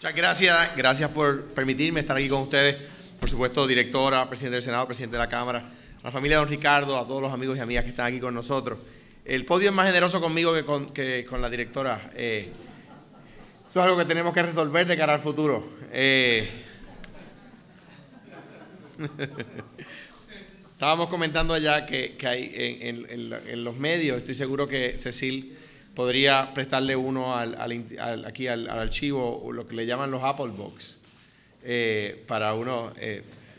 Muchas gracias por permitirme estar aquí con ustedes. Por supuesto, directora, presidente del Senado, presidente de la Cámara, a la familia de don Ricardo, a todos los amigos y amigas que están aquí con nosotros. El podio es más generoso conmigo que con la directora. Eso es algo que tenemos que resolver de cara al futuro. Estábamos comentando allá que hay en los medios, estoy seguro que Cecil podría prestarle uno aquí al archivo, o lo que le llaman los Apple Box, para uno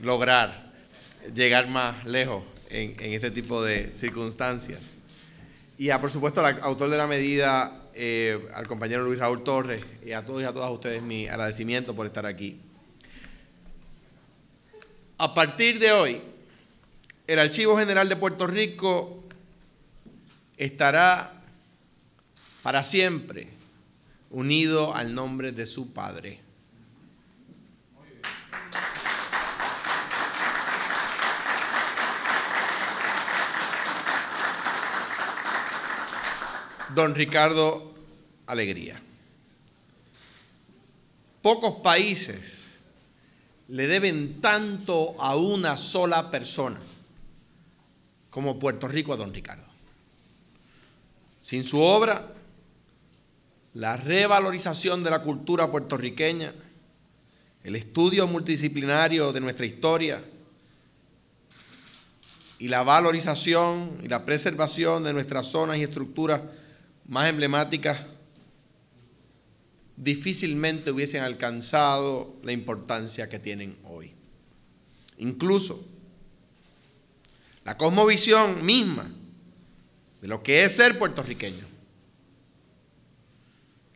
lograr llegar más lejos en este tipo de circunstancias. Y por supuesto al autor de la medida, al compañero Luis Raúl Torres, y a todos y a todas ustedes mi agradecimiento por estar aquí. A partir de hoy, el Archivo General de Puerto Rico estará para siempre unido al nombre de su padre. Don Ricardo Alegría. Pocos países le deben tanto a una sola persona como Puerto Rico a don Ricardo. Sin su obra, la revalorización de la cultura puertorriqueña, el estudio multidisciplinario de nuestra historia y la valorización y la preservación de nuestras zonas y estructuras más emblemáticas difícilmente hubiesen alcanzado la importancia que tienen hoy. Incluso la cosmovisión misma de lo que es ser puertorriqueño,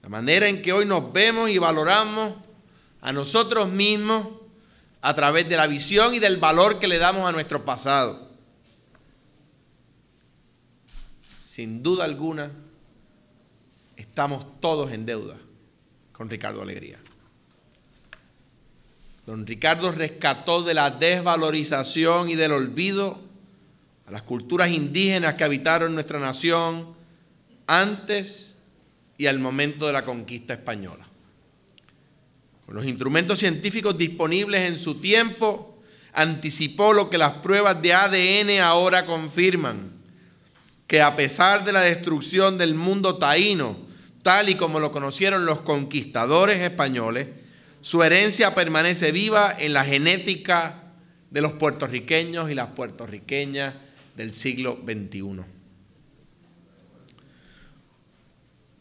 la manera en que hoy nos vemos y valoramos a nosotros mismos a través de la visión y del valor que le damos a nuestro pasado. Sin duda alguna, estamos todos en deuda con Ricardo Alegría. Don Ricardo rescató de la desvalorización y del olvido a las culturas indígenas que habitaron nuestra nación antes y al momento de la conquista española. Con los instrumentos científicos disponibles en su tiempo, anticipó lo que las pruebas de ADN ahora confirman, que a pesar de la destrucción del mundo taíno, tal y como lo conocieron los conquistadores españoles, su herencia permanece viva en la genética de los puertorriqueños y las puertorriqueñas del siglo XXI.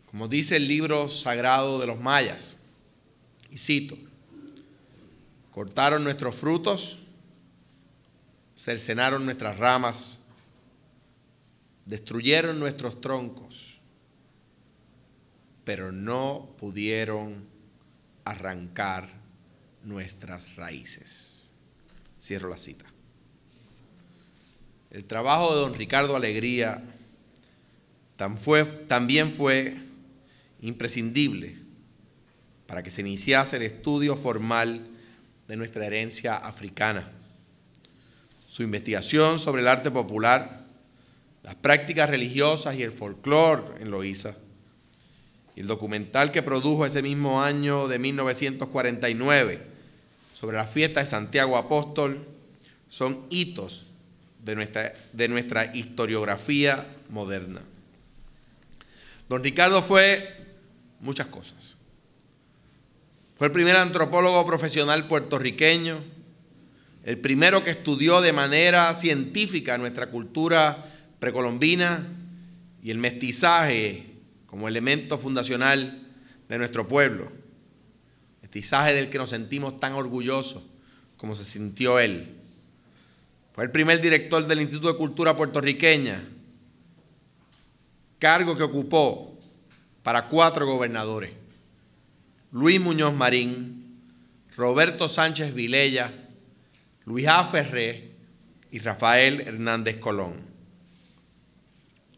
Como dice el libro sagrado de los mayas, y cito: cortaron nuestros frutos, cercenaron nuestras ramas, destruyeron nuestros troncos, pero no pudieron arrancar nuestras raíces. Cierro la cita. El trabajo de don Ricardo Alegría también fue imprescindible para que se iniciase el estudio formal de nuestra herencia africana. Su investigación sobre el arte popular, las prácticas religiosas y el folclore en Loíza, y el documental que produjo ese mismo año de 1949 sobre la fiesta de Santiago Apóstol son hitos de nuestra historiografía moderna. Don Ricardo fue muchas cosas. Fue el primer antropólogo profesional puertorriqueño, el primero que estudió de manera científica nuestra cultura precolombina y el mestizaje como elemento fundacional de nuestro pueblo, mestizaje del que nos sentimos tan orgullosos como se sintió él. Fue el primer director del Instituto de Cultura Puertorriqueña, cargo que ocupó para 4 gobernadores: Luis Muñoz Marín, Roberto Sánchez Vilella, Luis A. Ferré y Rafael Hernández Colón.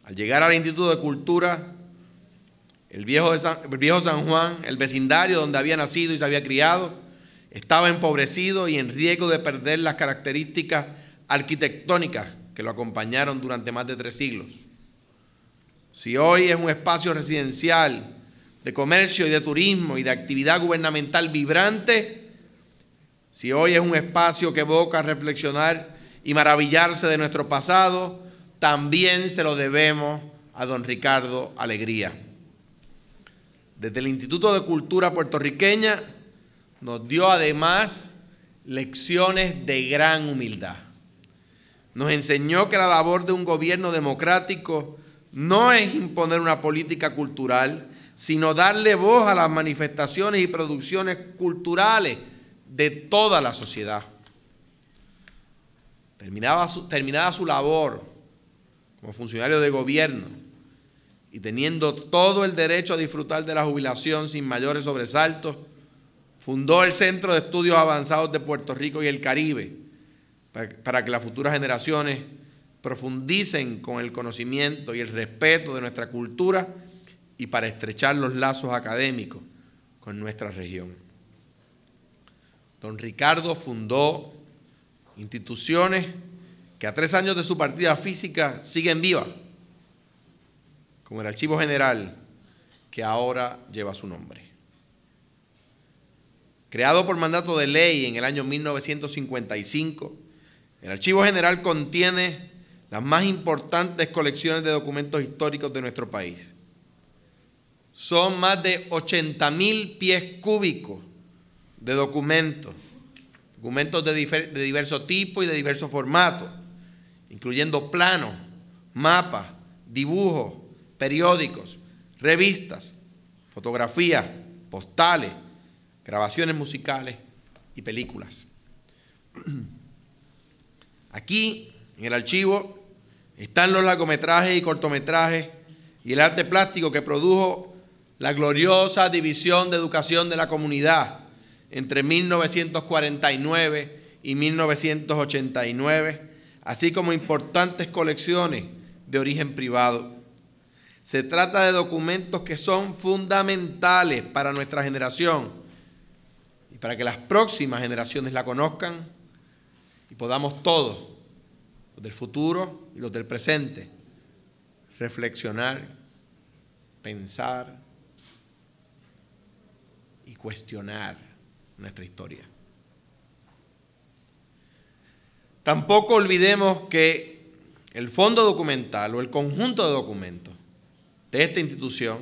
Al llegar al Instituto de Cultura, el viejo San Juan, el vecindario donde había nacido y se había criado, estaba empobrecido y en riesgo de perder las características arquitectónicas que lo acompañaron durante más de 3 siglos. Si hoy es un espacio residencial de comercio y de turismo y de actividad gubernamental vibrante, si hoy es un espacio que evoca reflexionar y maravillarse de nuestro pasado, también se lo debemos a don Ricardo Alegría. Desde el Instituto de Cultura puertorriqueña nos dio además lecciones de gran humildad. Nos enseñó que la labor de un gobierno democrático no es imponer una política cultural, sino darle voz a las manifestaciones y producciones culturales de toda la sociedad. Terminada su labor como funcionario de gobierno y teniendo todo el derecho a disfrutar de la jubilación sin mayores sobresaltos, fundó el Centro de Estudios Avanzados de Puerto Rico y el Caribe para que las futuras generaciones profundicen con el conocimiento y el respeto de nuestra cultura y para estrechar los lazos académicos con nuestra región. Don Ricardo fundó instituciones que a 3 años de su partida física siguen vivas, como el Archivo General, que ahora lleva su nombre. Creado por mandato de ley en el año 1955, el Archivo General contiene las más importantes colecciones de documentos históricos de nuestro país. Son más de 80.000 pies cúbicos de documentos de diverso tipo y de diversos formatos, incluyendo planos, mapas, dibujos, periódicos, revistas, fotografías, postales, grabaciones musicales y películas. Aquí, en el archivo, están los largometrajes y cortometrajes y el arte plástico que produjo la gloriosa División de Educación de la Comunidad entre 1949 y 1989, así como importantes colecciones de origen privado. Se trata de documentos que son fundamentales para nuestra generación y para que las próximas generaciones la conozcan y podamos todos, los del futuro y los del presente, reflexionar, pensar y cuestionar nuestra historia. Tampoco olvidemos que el fondo documental o el conjunto de documentos de esta institución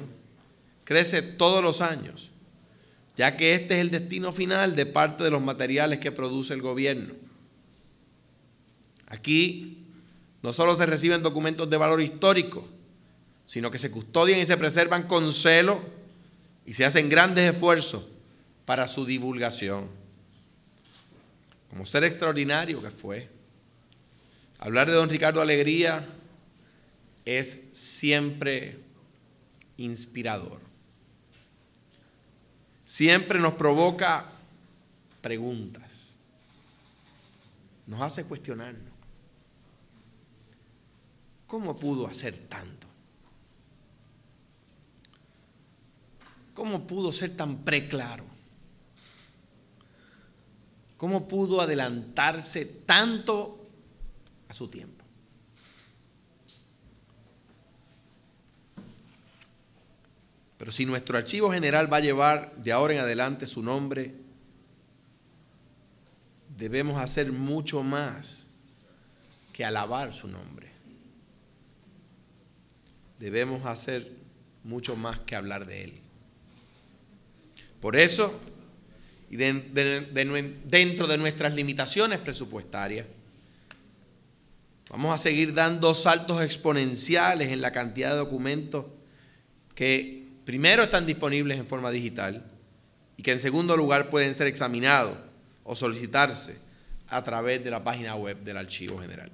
crece todos los años, ya que este es el destino final de parte de los materiales que produce el gobierno. Aquí no solo se reciben documentos de valor histórico, sino que se custodian y se preservan con celo y se hacen grandes esfuerzos para su divulgación. Como ser extraordinario que fue, hablar de don Ricardo Alegría es siempre inspirador. Siempre nos provoca preguntas, nos hace cuestionarnos. ¿Cómo pudo hacer tanto? ¿Cómo pudo ser tan preclaro? ¿Cómo pudo adelantarse tanto a su tiempo? Pero si nuestro Archivo General va a llevar de ahora en adelante su nombre, debemos hacer mucho más que alabar su nombre. Debemos hacer mucho más que hablar de él. Por eso, y dentro de nuestras limitaciones presupuestarias, vamos a seguir dando saltos exponenciales en la cantidad de documentos que primero están disponibles en forma digital y que en segundo lugar pueden ser examinados o solicitarse a través de la página web del Archivo General.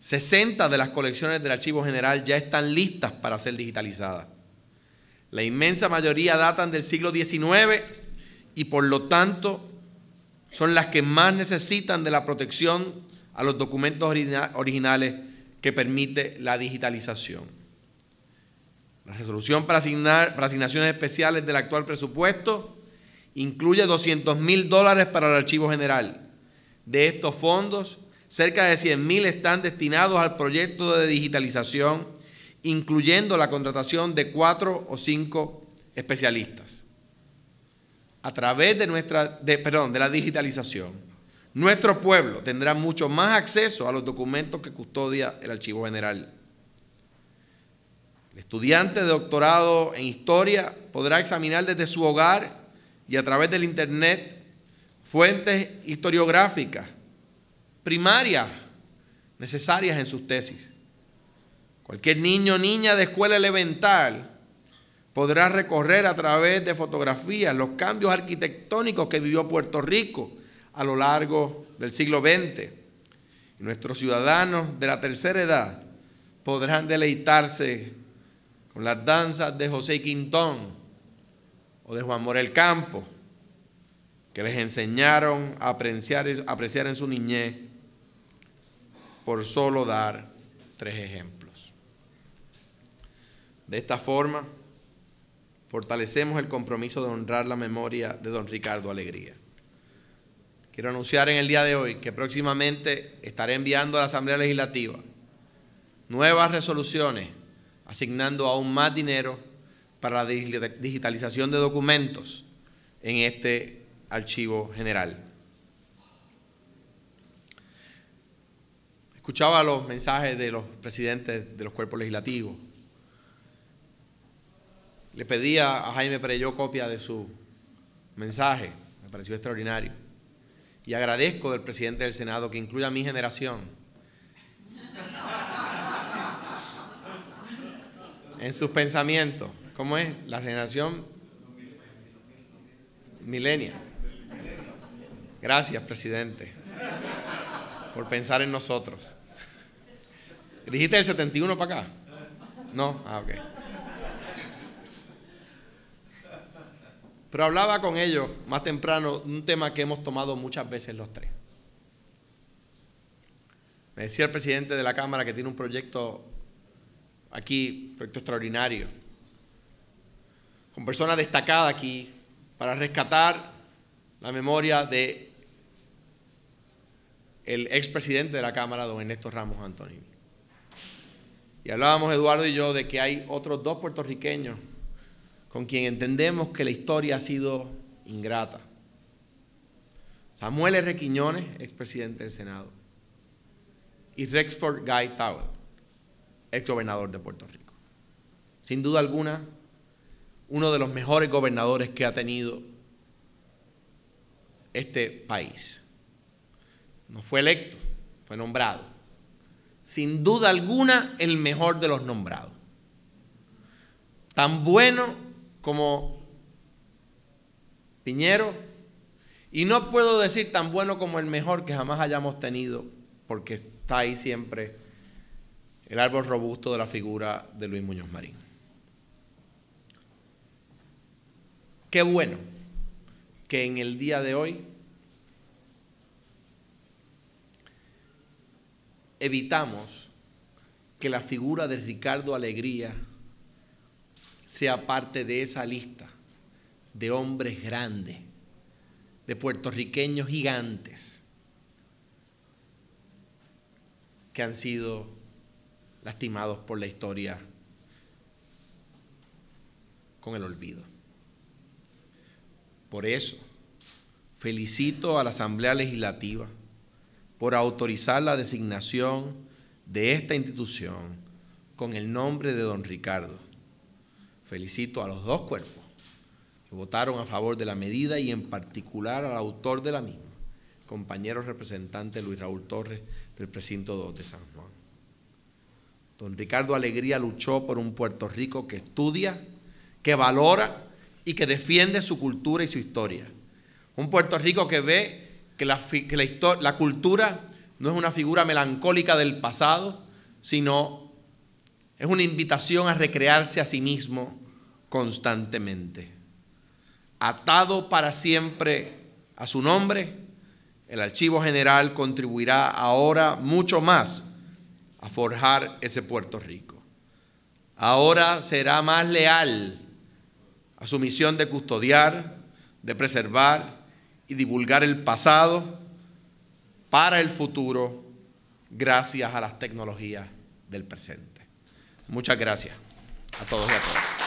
60 de las colecciones del Archivo General ya están listas para ser digitalizadas. La inmensa mayoría datan del siglo XIX y por lo tanto son las que más necesitan de la protección a los documentos originales que permite la digitalización. La resolución para asignaciones especiales del actual presupuesto incluye $200,000 para el Archivo General. De estos fondos, cerca de 100,000 están destinados al proyecto de digitalización incluyendo la contratación de 4 o 5 especialistas. A través de la digitalización, nuestro pueblo tendrá mucho más acceso a los documentos que custodia el Archivo General. El estudiante de doctorado en Historia podrá examinar desde su hogar y a través del Internet fuentes historiográficas primarias necesarias en sus tesis. Cualquier niño o niña de escuela elemental podrá recorrer a través de fotografías los cambios arquitectónicos que vivió Puerto Rico a lo largo del siglo XX. Y nuestros ciudadanos de la tercera edad podrán deleitarse con las danzas de José Quintón o de Juan Morel Campos, que les enseñaron a apreciar en su niñez, por solo dar 3 ejemplos. De esta forma, fortalecemos el compromiso de honrar la memoria de don Ricardo Alegría. Quiero anunciar en el día de hoy que próximamente estaré enviando a la Asamblea Legislativa nuevas resoluciones asignando aún más dinero para la digitalización de documentos en este Archivo General. Escuchaba los mensajes de los presidentes de los cuerpos legislativos. Le pedí a Jaime Perelló copia de su mensaje, me pareció extraordinario. Y agradezco del presidente del Senado que incluya a mi generación en sus pensamientos. ¿Cómo es? La generación millennial. Gracias, presidente, por pensar en nosotros. ¿Dijiste el 71 para acá? No, ok. Pero hablaba con ellos más temprano de un tema que hemos tomado muchas veces los tres. Me decía el presidente de la Cámara que tiene un proyecto aquí, proyecto extraordinario, con personas destacadas aquí para rescatar la memoria de el expresidente de la Cámara, don Ernesto Ramos Antonini. Y hablábamos Eduardo y yo de que hay otros 2 puertorriqueños con quien entendemos que la historia ha sido ingrata. Samuel R. Quiñones, expresidente del Senado, y Rexford Guy Towell, exgobernador de Puerto Rico. Sin duda alguna, uno de los mejores gobernadores que ha tenido este país. No fue electo, fue nombrado. Sin duda alguna, el mejor de los nombrados. Tan bueno como Piñero, y no puedo decir tan bueno como el mejor que jamás hayamos tenido, porque está ahí siempre el árbol robusto de la figura de Luis Muñoz Marín. Qué bueno que en el día de hoy evitamos que la figura de Ricardo Alegría sea parte de esa lista de hombres grandes, de puertorriqueños gigantes que han sido lastimados por la historia con el olvido. Por eso, felicito a la Asamblea Legislativa por autorizar la designación de esta institución con el nombre de don Ricardo. Felicito a los 2 cuerpos que votaron a favor de la medida y en particular al autor de la misma, compañero representante Luis Raúl Torres del Precinto 2 de San Juan. Don Ricardo Alegría luchó por un Puerto Rico que estudia, que valora y que defiende su cultura y su historia. Un Puerto Rico que ve que la cultura no es una figura melancólica del pasado, sino es una invitación a recrearse a sí mismo constantemente. Atado para siempre a su nombre, el Archivo General contribuirá ahora mucho más a forjar ese Puerto Rico. Ahora será más leal a su misión de custodiar, de preservar y divulgar el pasado para el futuro gracias a las tecnologías del presente. Muchas gracias a todos y a todas.